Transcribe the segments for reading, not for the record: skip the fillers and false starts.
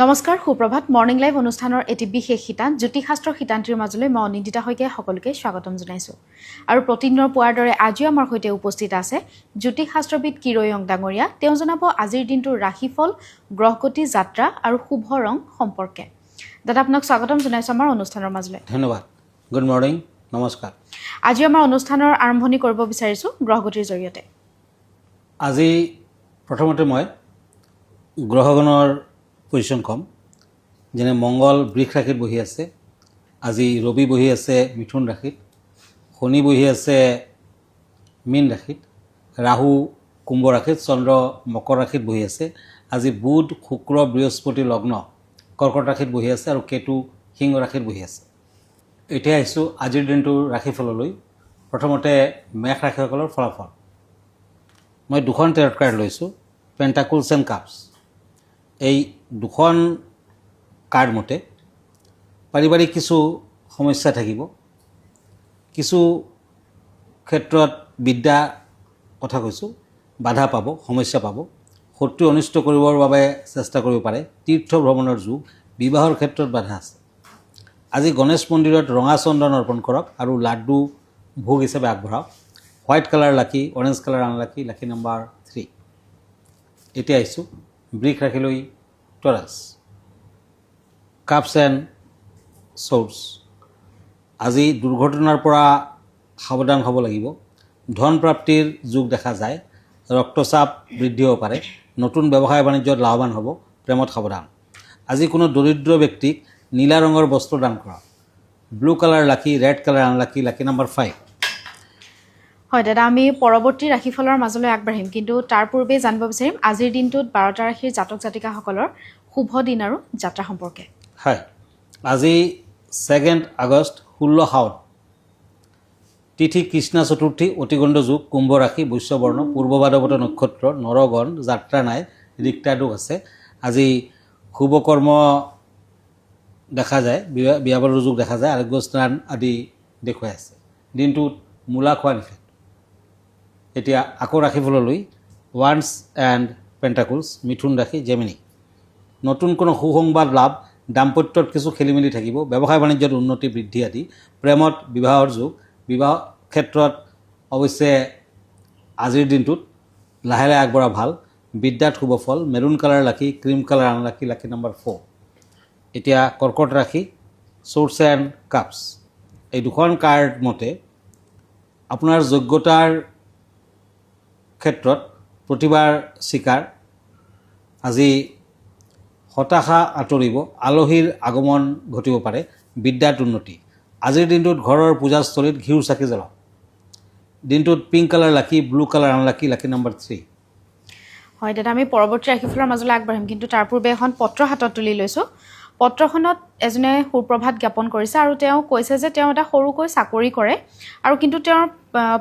নমস্কাৰ সুপ্ৰভাত morning live অনুষ্ঠানৰ এটি বিশেষ শিতান জ্যোতিষশাস্ত্ৰৰ শিতানটিৰ মাজলৈ মই অনিন্দিতা শইকীয়াই সকলোকে স্বাগতম জনাইছোঁ আৰু প্ৰতিদিনৰ পুৱাৰ দৰে আজিও আমাৰ সৈতে উপস্থিত আছে জ্যোতিষশাস্ত্ৰবিদ কিৰয়ং ডাঙৰীয়া তেওঁ জনাব আজিৰ দিনটোৰ ৰাশিফল গ্ৰহগতি যাত্ৰা আৰু শুভ ৰং সম্পৰ্কে দাদা আপোনাক স্বাগতম জনাইছোঁ আমাৰ অনুষ্ঠানৰ মাজলৈ ধন্যবাদ গুড মৰ্নিং নমস্কাৰ আজি আমাৰ অনুষ্ঠানৰ আৰম্ভণি কৰিব বিচাৰিছোঁ গ্ৰহগতিৰ জৰিয়তে আজি প্ৰথমতে মই গ্ৰহগণৰ পজিশ্যন কম যেনে মংগল বৃষ ৰাশিত বহি আছে আজি ৰবি বহি আছে মিথুন ৰাশিত শনি বহি আছে মীন ৰাশিত ৰাহু কুম্ভ ৰাশিত চন্দ্ৰ মকৰ ৰাশিত বহি আছে আজি বুধ শুক্ৰ বৃহস্পতি লগ্ন কৰ্কট ৰাশিত বহি আছে আৰু কেতু সিংহ ৰাশিত বহি আছে এতিয়া আহিছোঁ আজিৰ দিনটোৰ ৰাশিফললৈ প্ৰথমতে মেষ ৰাশিসকলৰ ফলাফল মই দুখন টেৰট কাৰ্ড লৈছোঁ পেণ্টাকুলছ এণ্ড কাপছ এই দুখন কাৰ্ড মতে পাৰিবাৰিক কিছু সমস্যা থাকিব কিছু ক্ষেত্ৰত বিদ্যা কথা কৈছোঁ বাধা পাব সমস্যা পাব শত্ৰু অনিষ্ট কৰিবৰ বাবে চেষ্টা কৰিব পাৰে তীৰ্থ ভ্ৰমণৰ যুগ বিবাহৰ ক্ষেত্ৰত বাধা আছে আজি গণেশ মন্দিৰত ৰঙা চন্দন অৰ্পণ কৰক আৰু লাড্ডু ভোগ হিচাপে আগবঢ়াওক হোৱাইট কালাৰ লাকি অৰেঞ্জ কালাৰ আনলাকি লাকি নম্বৰ 3 এতিয়া আহিছোঁ বৃষ ৰাশিলৈ টৰাছ কাপছ এণ্ড ছৰ্ডছ আজি দুৰ্ঘটনাৰ পৰা সাৱধান হ'ব লাগিব ধন প্ৰাপ্তিৰ যোগ দেখা যায় ৰক্তচাপ বৃদ্ধি হ'ব পাৰে নতুন ব্যৱসায় বাণিজ্যত লাভৱান হ'ব প্ৰেমত সাৱধান আজি কোনো দৰিদ্ৰ ব্যক্তিক নীলা ৰঙৰ বস্ত্ৰ দান কৰক blue colour lucky red colour unlucky লাকি নম্বৰ 5 হয় দাদা আমি পৰৱৰ্তী ৰাশিফলৰ মাজলৈ আগবাঢ়িম কিন্তু তাৰ পূৰ্বে জানিব বিচাৰিম আজিৰ দিনটোত 12টা ৰাশিৰ জাতক জাতিকাসকলৰ শুভ দিন আৰু যাত্ৰা সম্পৰ্কে হয় আজি 2 আগষ্ট 16 শাওণ তিথি কৃষ্ণ চতুৰ্থী অতিগণ্ড যুগ কুম্ভ ৰাশি বৈশ্যবৰ্ণ পূৰ্ব ভাদ্ৰপদ নক্ষত্ৰ নৰগণ যাত্ৰা নাই ৰিক্তা দুখ আছে আজি শুভ কৰ্ম দেখা যায় বিয়া বাৰুৰ যুগ দেখা যায় আৰোগ্য স্থান আদি দেখুৱাই আছে দিনটোত মূলা খোৱা নিষেধ এতিয়া আকৌ ৰাশিফললৈ ওৱান্স এণ্ড পেণ্টাকুলছ মিথুন ৰাশি জেমিনি নতুন কোনো সুসংবাদ লাভ দাম্পত্যত কিছু খেলিমেলি থাকিব ব্যৱসায় বাণিজ্যত উন্নতি বৃদ্ধি আদি প্ৰেমত বিবাহৰ যুগ বিবাহ ক্ষেত্ৰত অৱশ্যে আজিৰ দিনটোত লাহে লাহে আগবঢ়া ভাল বিদ্যাত শুভ ফল মেৰুণ কালাৰ লাকি ক্ৰীম কালাৰ আনলাকি লাকি নম্বৰ 4 এতিয়া কৰ্কট ৰাশি ছৰ্ডছ এণ্ড কাপছ এই দুখন কাৰ্ড মতে আপোনাৰ যোগ্যতাৰ ক্ষেত্ৰত প্ৰতিভাৰ স্বীকাৰ আজি হতাশা আঁতৰিব আলহীৰ আগমন ঘটিব পাৰে বিদ্যাত উন্নতি আজিৰ দিনটোত ঘৰৰ পূজাস্থলীত ঘিউৰ চাকি জ্বলাওক দিনটোত পিংক কালাৰ লাকি ব্লু কালাৰ আনলাকি লাকি নম্বৰ 3 হয় দাদা আমি পৰৱৰ্তী ৰাশিফলৰ মাজলৈ আগবাঢ়িম কিন্তু তাৰ পূৰ্বে এখন পত্ৰ হাতত তুলি লৈছোঁ পত্ৰখনত এজনে সুপ্ৰভাত জ্ঞাপন কৰিছে আৰু তেওঁ কৈছে যে তেওঁ এটা সৰুকৈ চাকৰি কৰে আৰু কিন্তু তেওঁৰ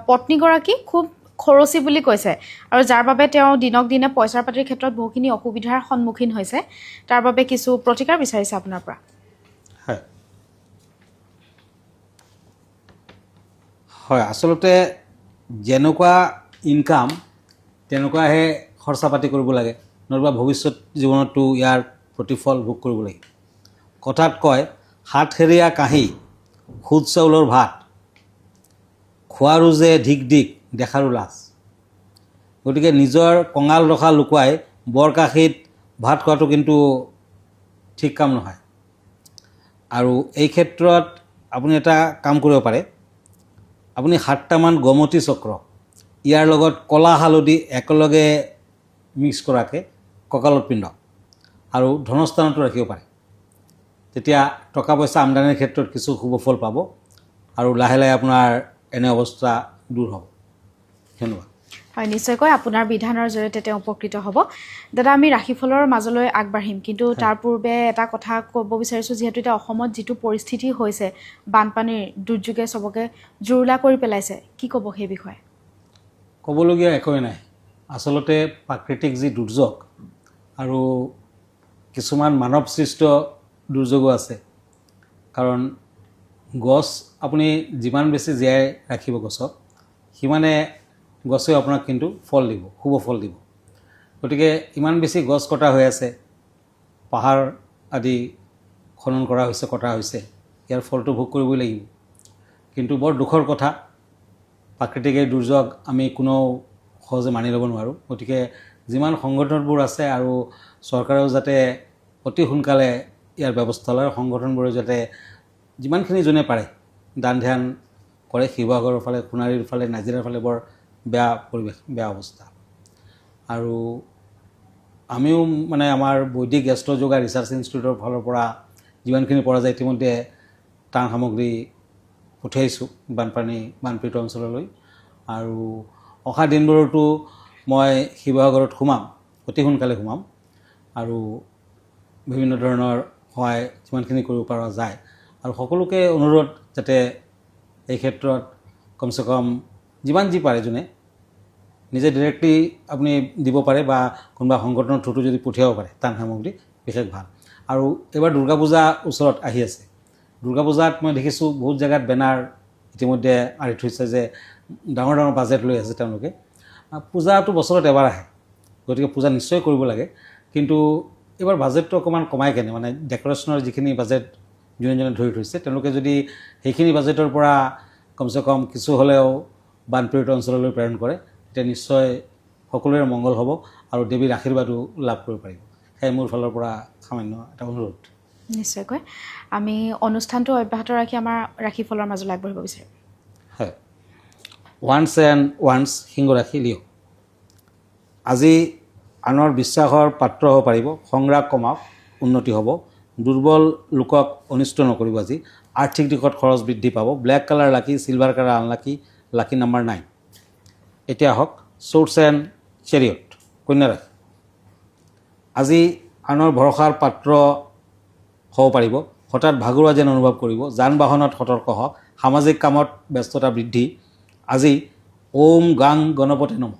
পত্নীগৰাকী খুব খৰচী বুলি কৈছে আৰু যাৰ বাবে তেওঁ দিনক দিনে পইচাৰ পাতিৰ ক্ষেত্ৰত বহুখিনি অসুবিধাৰ সন্মুখীন হৈছে তাৰ বাবে কিছু প্ৰতিকাৰ বিচাৰিছে আপোনাৰ পৰা হয় হয় আচলতে যেনেকুৱা ইনকাম তেনেকুৱাহে খৰচা পাতি কৰিব লাগে নতুবা ভৱিষ্যত জীৱনতো ইয়াৰ প্ৰতিফল ভোগ কৰিব লাগে কথাত কয় হাতহেৰীয়া কাঁহী খুদ চাউলৰ ভাত খোৱাৰো যে ধিক ধিক দেখাৰো লাজ গতিকে নিজৰ কঙাল ৰখা লুকুৱাই বৰকাশীত ভাত খোৱাটো কিন্তু ঠিক কাম নহয় আৰু এই ক্ষেত্ৰত আপুনি এটা কাম কৰিব পাৰে আপুনি 7টামান গমতি চক্ৰ ইয়াৰ লগত কলা হালধি একেলগে মিক্স কৰাকৈ কঁকালত পিন্ধক আৰু ধনস্থানতো ৰাখিব পাৰে তেতিয়া টকা পইচা আমদানিৰ ক্ষেত্ৰত কিছু শুভ ফল পাব আৰু লাহে লাহে আপোনাৰ এনে অৱস্থা দূৰ হ'ব ধন্যবাদ হয় নিশ্চয়কৈ আপোনাৰ বিধানৰ জৰিয়তে তেওঁ উপকৃত হ'ব দাদা আমি ৰাশিফলৰ মাজলৈ আগবাঢ়িম কিন্তু তাৰ পূৰ্বে এটা কথা ক'ব বিচাৰিছোঁ যিহেতু এতিয়া অসমত যিটো পৰিস্থিতি হৈছে বানপানীৰ দুৰ্যোগে চবকে জুৰুলা কৰি পেলাইছে কি ক'ব সেই বিষয়ে ক'বলগীয়া একোৱেই নাই আচলতে প্ৰাকৃতিক যি দুৰ্যোগ আৰু কিছুমান মানৱ সৃষ্ট দুৰ্যোগো আছে কাৰণ গছ আপুনি যিমান বেছি জীয়াই ৰাখিব গছক সিমানে গছে আপোনাক কিন্তু ফল দিব শুভ ফল দিব গতিকে ইমান বেছি গছ কটা হৈ আছে পাহাৰ আদি খনন কৰা হৈছে, কটা হৈছে, ইয়াৰ ফলটো ভোগ কৰিবই লাগিব। কিন্তু বৰ দুখৰ কথা, প্ৰাকৃতিক এই দুৰ্যোগ আমি কোনেও সহজে মানি ল'ব নোৱাৰোঁ। গতিকে যিমান সংগঠনবোৰ আছে আৰু চৰকাৰেও যাতে অতি সোনকালে ইয়াৰ ব্যৱস্থা লয়, সংগঠনবোৰে যাতে যিমানখিনি যোনে পাৰে দান ধ্যান কৰে। শিৱসাগৰৰ ফালে, সোণাৰীৰ ফালে, নাজিৰাৰ ফালে বৰ বেয়া পৰিৱেশ, বেয়া অৱস্থা। আৰু আমিও মানে আমাৰ বৈদিক গেষ্ট যোগা ৰিচাৰ্চ ইনষ্টিটিউটৰ ফালৰ পৰা যিমানখিনি পৰা যায় ইতিমধ্যে টান সামগ্ৰী পঠিয়াইছোঁ বানপীড়িত অঞ্চললৈ। আৰু অহা দিনবোৰতো মই শিৱসাগৰত সোমাম, অতি সোনকালে সোমাম আৰু বিভিন্ন ধৰণৰ সহায় যিমানখিনি কৰিব পৰা যায়। আৰু সকলোকে অনুৰোধ যাতে এই ক্ষেত্ৰত কমচে কম যিমান যি পাৰে যোনে নিজে ডিৰেক্টলি আপুনি দিব পাৰে বা কোনোবা সংগঠনৰ থ্ৰুটো যদি পঠিয়াব পাৰে টান সামগ্ৰী, বিশেষ ভাল। আৰু এইবাৰ দুৰ্গা পূজা ওচৰত আহি আছে। দুৰ্গা পূজাত মই দেখিছোঁ বহুত জেগাত বেনাৰ ইতিমধ্যে আঁৰি থৈছে যে ডাঙৰ ডাঙৰ বাজেট লৈ আছে তেওঁলোকে। পূজাটো বছৰত এবাৰ আহে, গতিকে পূজা নিশ্চয় কৰিব লাগে। কিন্তু এইবাৰ বাজেটটো অকণমান কমাই কেনে, মানে ডেক'ৰেশ্যনৰ যিখিনি বাজেট যোনে যোনে ধৰি থৈছে তেওঁলোকে যদি সেইখিনি বাজেটৰ পৰা কমচে কম কিছু হ'লেও বানপীড়িত অঞ্চললৈ প্ৰেৰণ কৰে, তেতিয়া নিশ্চয় সকলোৰে মংগল হ'ব আৰু দেৱীৰ আশীৰ্বাদো লাভ কৰিব পাৰিব। সেয়ে মোৰ ফালৰ পৰা সামান্য এটা অনুৰোধ। নিশ্চয়কৈ আমি অনুষ্ঠানটো অব্যাহত ৰাখি আমাৰ ৰাশিফলৰ মাজলৈ আগবাঢ়িব বিচাৰিম। হয়, ওৱান্স এণ্ড ওৱান্স সিংহ ৰাশি লিঅ'। আজি আনৰ বিশ্বাসৰ পাত্ৰ হ'ব পাৰিব, সংগ্ৰাম কমাওক, উন্নতি হ'ব। দুৰ্বল লোকক অনিষ্ট নকৰিব। আজি আৰ্থিক দিশত খৰচ বৃদ্ধি পাব। ব্লেক কালাৰ লাকি, silver colour unlucky, lucky number 9। এতিয়া আহক চ'ৰ্টছ এণ্ড চেৰিয়ট কন্যা ৰাশি। আজি আনৰ ভৰসাৰ পাত্ৰ হ'ব পাৰিব, হঠাৎ ভাগৰুৱা যেন অনুভৱ কৰিব। যান বাহনত সতৰ্ক হওক, সামাজিক কামত ব্যস্ততা বৃদ্ধি। আজি ওম গাং গণপতি নমঃ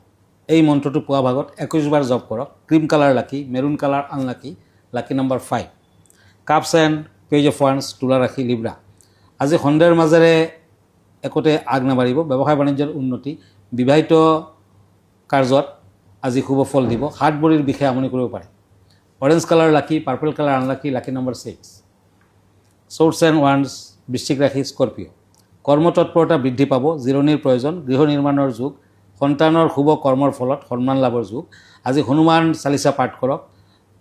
এই মন্ত্ৰটো পুৱা ভাগত 21 বাৰ জপ কৰক। Cream colour lucky, maroon colour unlucky, lucky number 5। Cups and page of once তুলা ৰাশি লিব্ৰা। আজি সন্দেহৰ মাজেৰে একোতে আগ নাবাঢ়িব। ব্যৱসায় বাণিজ্যৰ উন্নতি। বিবাহিত কাৰ্যত আজি শুভ ফল দিব। হাত ভৰিৰ বিষয়ে আমনি কৰিব পাৰে। Orange colour lucky, purple colour unlucky, lucky number 6। Swords and ওৱান্স বৃশ্চিক ৰাশি স্কৰ্পিঅ'। কৰ্মতৎপৰতা বৃদ্ধি পাব, জিৰণিৰ প্ৰয়োজন। গৃহ নিৰ্মাণৰ যুগ। সন্তানৰ শুভ কৰ্মৰ ফলত সন্মান লাভৰ যুগ। আজি হনুমান চালিচা পাঠ কৰক।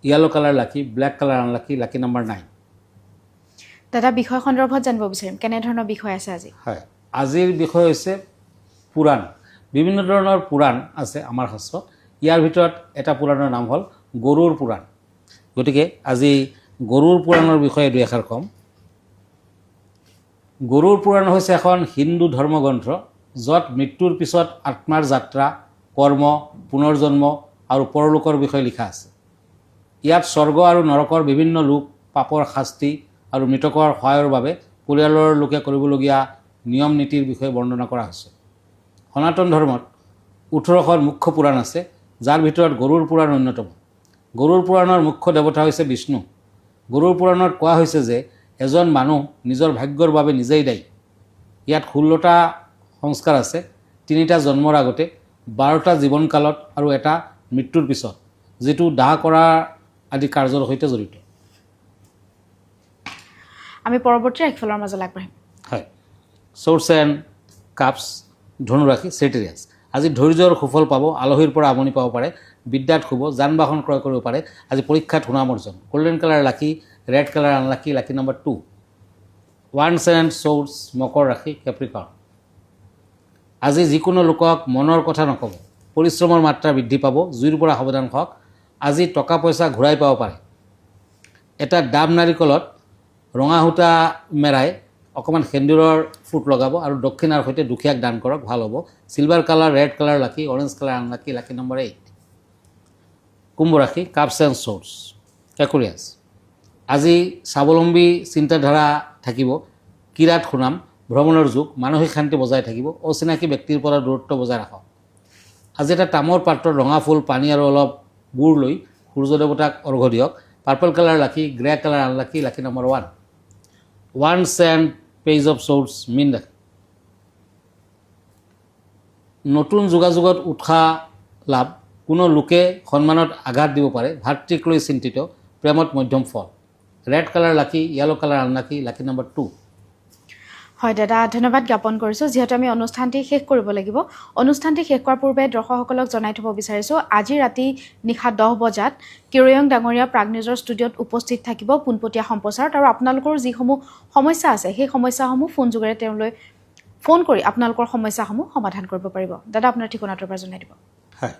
য়েলো কালাৰ লাকি, black colour unlucky, lucky number 9। দাদা বিষয় সন্দৰ্ভত জানিব বিচাৰিম, কেনেধৰণৰ বিষয় আছে আজি? হয়, আজিৰ বিষয় হৈছে পুৰাণ। বিভিন্ন ধৰণৰ পুৰাণ আছে আমাৰ শাস্ত্ৰত। ইয়াৰ ভিতৰত এটা পুৰাণৰ নাম হ'ল গৰুড় পুৰাণ। গতিকে আজি গৰুড় পুৰাণৰ বিষয়ে দুই এষাৰ ক'ম। গৰুড় পুৰাণ হৈছে এখন হিন্দু ধৰ্মগ্ৰন্থ য'ত মৃত্যুৰ পিছত আত্মাৰ যাত্ৰা, কৰ্ম, পুনৰ্জন্ম আৰু পৰলোকৰ বিষয়ে লিখা আছে। ইয়াত স্বৰ্গ আৰু নৰকৰ বিভিন্ন লোক, পাপৰ শাস্তি আৰু মৃতকৰ সহায়ৰ বাবে পৰিয়ালৰ লোকে কৰিবলগীয়া নিয়ম নীতিৰ বিষয়ে বৰ্ণনা কৰা হৈছে। সনাতন ধৰ্মত 18খন মুখ্য পুৰাণ আছে, যাৰ ভিতৰত গৰুড় পুৰাণ অন্যতম। গৰুড় পুৰাণৰ মুখ্য দেৱতা হৈছে বিষ্ণু। গৰুড় পুৰাণত কোৱা হৈছে যে এজন মানুহ নিজৰ ভাগ্যৰ বাবে নিজেই দায়ী। ইয়াত 16টা সংস্কাৰ আছে, 3টা জন্মৰ আগতে, 12টা জীৱনকালত আৰু এটা মৃত্যুৰ পিছত, যিটো দাহ কৰা আদি কাৰ্যৰ সৈতে জড়িত। আমি পৰৱৰ্তী ৰাশিফলৰ মাজলৈ আগবাঢ়িম। হয়, চ'ৰ্টছ এণ্ড কাপছ ধনুৰাশি চেৰিয়াছ। আজি ধৈৰ্যৰ সুফল পাব, আলহীৰ পৰা আমনি পাব পাৰে, বিদ্যাত শুভ, যান বাহন ক্ৰয় কৰিব পাৰে। আজি পৰীক্ষাত সুনাম অৰ্জন। Golden colour lucky, red colour unlucky, lucky number 2। ওৱান্স এণ্ড চ'ৰ্টছ মকৰ ৰাশি কেপ্ৰিকৰ্ণ। আজি যিকোনো লোকক মনৰ কথা নক'ব, পৰিশ্ৰমৰ মাত্ৰা বৃদ্ধি পাব, জুইৰ পৰা সাৱধান হওক। আজি টকা পইচা ঘূৰাই পাব পাৰে। এটা ডাব নাৰিকলত ৰঙা সূতা মেৰাই অকণমান সেন্দুৰৰ ফুট লগাব আৰু দক্ষিণাৰ সৈতে দুখীয়াক দান কৰক, ভাল হ'ব। চিলভাৰ কালাৰ, ৰেড কালাৰ লাকি, orange colour unlucky, lucky number 8। কুম্ভ ৰাশি কাপছ এণ্ড চ'ৰ্টছ একুৰিয়াছ। আজি স্বাৱলম্বী চিন্তাধাৰা থাকিব, কিৰাত সুনাম, ভ্ৰমণৰ যুগ, মানসিক শান্তি বজাই থাকিব। অচিনাকি ব্যক্তিৰ পৰা দূৰত্ব বজাই ৰাখক। আজি এটা তামৰ পাত্ৰত ৰঙা ফুল, পানী আৰু অলপ গুড় লৈ সূৰ্য দেৱতাক অৰ্ঘ্য দিয়ক। Purple colour lucky, grey colour unlucky, lucky number 1। ওৱান্স এণ্ড পেজ অফ চ'ৰ্টছ মীন ৰাশি। নতুন যোগাযোগত উৎসাহ লাভ, কোনো লোকে সন্মানত আঘাত দিব পাৰে, ভাতৃক লৈ চিন্তিত, প্ৰেমত মধ্যম ফল। ৰেড কালাৰ লাকি, yellow colour unlucky, lucky number 2। হয় দাদা, ধন্যবাদ জ্ঞাপন কৰিছোঁ। যিহেতু আমি অনুষ্ঠানটি শেষ কৰিব লাগিব, অনুষ্ঠানটি শেষ কৰাৰ পূৰ্বে দৰ্শকসকলক জনাই থ'ব বিচাৰিছোঁ, আজি ৰাতি নিশা 10 বজাত কিৰয়ং ডাঙৰীয়া প্ৰাগ নিউজৰ ষ্টুডিঅ'ত উপস্থিত থাকিব পোনপটীয়া সম্প্ৰচাৰত। আৰু আপোনালোকৰ যিসমূহ সমস্যা আছে সেই সমস্যাসমূহ ফোন যোগেৰে তেওঁলৈ ফোন কৰি আপোনালোকৰ সমস্যাসমূহ সমাধান কৰিব পাৰিব। দাদা, আপোনাৰ ঠিকনাটোৰ পৰা জনাই দিব। হয়,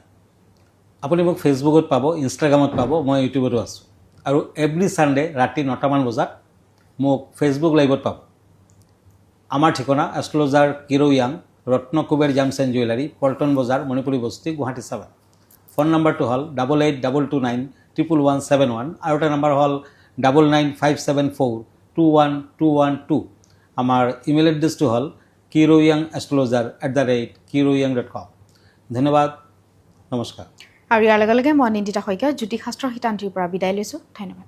আপুনি মোক ফেচবুকত পাব, ইনষ্টাগ্ৰামত পাব, মই ইউটিউবতো আছোঁ। আৰু এভৰি ছানডে ৰাতি 9টামান বজাত মোক ফেচবুক লাইভত পাব। আমাৰ ঠিকনা এষ্ট্ৰলজাৰ কিৰয়াং, ৰত্নকুবেৰ জামছ এণ্ড জুৱেলাৰী, পল্টন বজাৰ, মণিপুৰী বস্তি, গুৱাহাটী 7। ফোন নম্বৰটো হ'ল 8822911171 আৰু এটা নম্বৰ হ'ল 9957421212। আমাৰ ইমেইল এড্ৰেছটো হ'ল kiroyangastrologer@kiroyang.com। ধন্যবাদ, নমস্কাৰ। আৰু ইয়াৰ লগে লগে মই নিন্দিতা শইকীয়া জ্যোতিষশাস্ত্ৰ শিতান্তিৰ পৰা বিদায় লৈছোঁ। ধন্যবাদ।